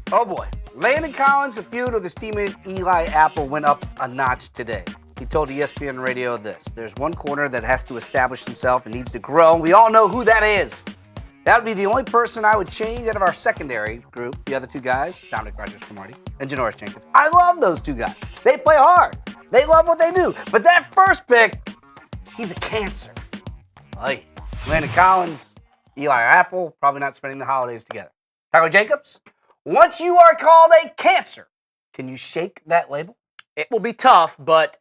Oh boy. Landon Collins' feud with his teammate Eli Apple went up a notch today. He told ESPN Radio this: there's one corner that has to establish himself and needs to grow. We all know who that is. That would be the only person I would change out of our secondary group, the other two guys, Dominic Rodgers-Cromartie and Janoris Jenkins. I love those two guys. They play hard. They love what they do. But that first pick, he's a cancer. Hey, Landon Collins, Eli Apple, probably not spending the holidays together. Tyler Jacobs, once you are called a cancer, can you shake that label? It will be tough, but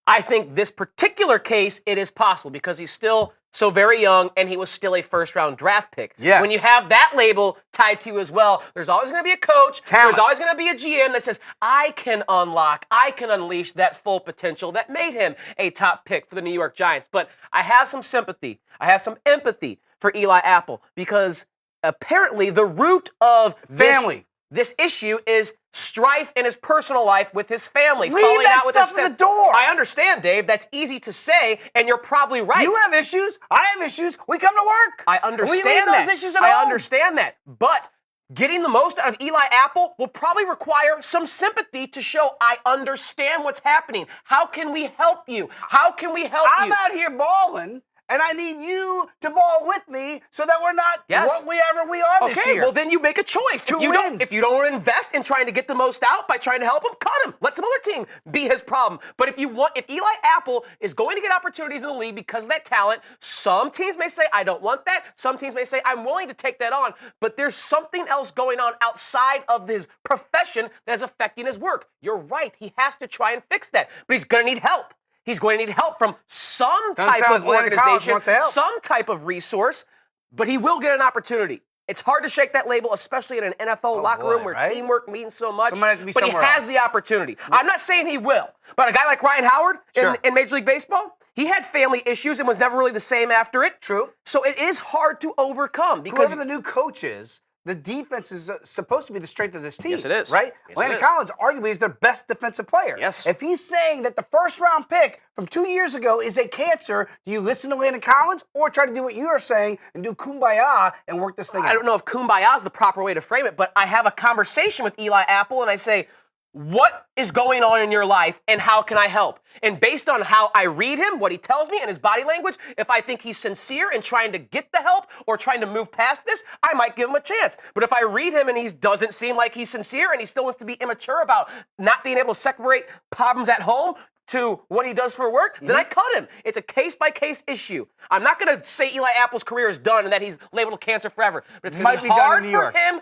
I think this particular case, it is possible because he's still so very young and he was still a first-round draft pick. Yes. When you have that label tied to you as well, there's always going to be a coach, Talent. there's always going to be a GM that says, I can unlock, I can unleash that full potential that made him a top pick for the New York Giants. But I have some sympathy, I have some empathy for Eli Apple because apparently the root of Family. This issue is strife in his personal life with his family. Leave falling that out with stuff his at the door. I understand, Dave. That's easy to say, and you're probably right. You have issues. I have issues. We come to work. I understand we leave that. those issues at I home. understand that. But getting the most out of Eli Apple will probably require some sympathy to show I understand what's happening. How can we help you? How can we help you? I'm out here balling, and I need you to ball with me so that we're not whatever we are this year. Okay, well then you make a choice. Two If you don't want to invest in trying to get the most out by trying to help him, cut him. Let some other team be his problem. But if Eli Apple is going to get opportunities in the league because of that talent, some teams may say, I don't want that. Some teams may say, I'm willing to take that on. But there's something else going on outside of his profession that is affecting his work. You're right. He has to try and fix that. But he's going to need help. He's going to need help from some type of organization, some type of resource, but he will get an opportunity. It's hard to shake that label, especially in an NFL locker room where teamwork means so much. But he has the opportunity. I'm not saying he will, but a guy like Ryan Howard in Major League Baseball, he had family issues and was never really the same after it. True. So it is hard to overcome. Because whoever the new coach is, the defense is supposed to be the strength of this team. Yes, it is. Right? Yes, Landon Collins arguably is their best defensive player. Yes. If he's saying that the first-round pick from 2 years ago is a cancer, do you listen to Landon Collins or try to do what you are saying and do kumbaya and work this thing out? I don't know if kumbaya is the proper way to frame it, but I have a conversation with Eli Apple and I say, what is going on in your life and how can I help? And based on how I read him, what he tells me and his body language, if I think he's sincere in trying to get the help or trying to move past this, I might give him a chance. But if I read him and he doesn't seem like he's sincere and he still wants to be immature about not being able to separate problems at home to what he does for work, then I cut him. It's a case-by-case issue. I'm not going to say Eli Apple's career is done and that he's labeled cancer forever. But it's going to be hard for him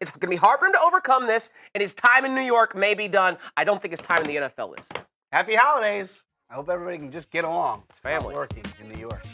it's going to be hard for him to overcome this, and his time in New York may be done. I don't think his time in the NFL is. Happy holidays. I hope everybody can just get along. It's family. Working in New York.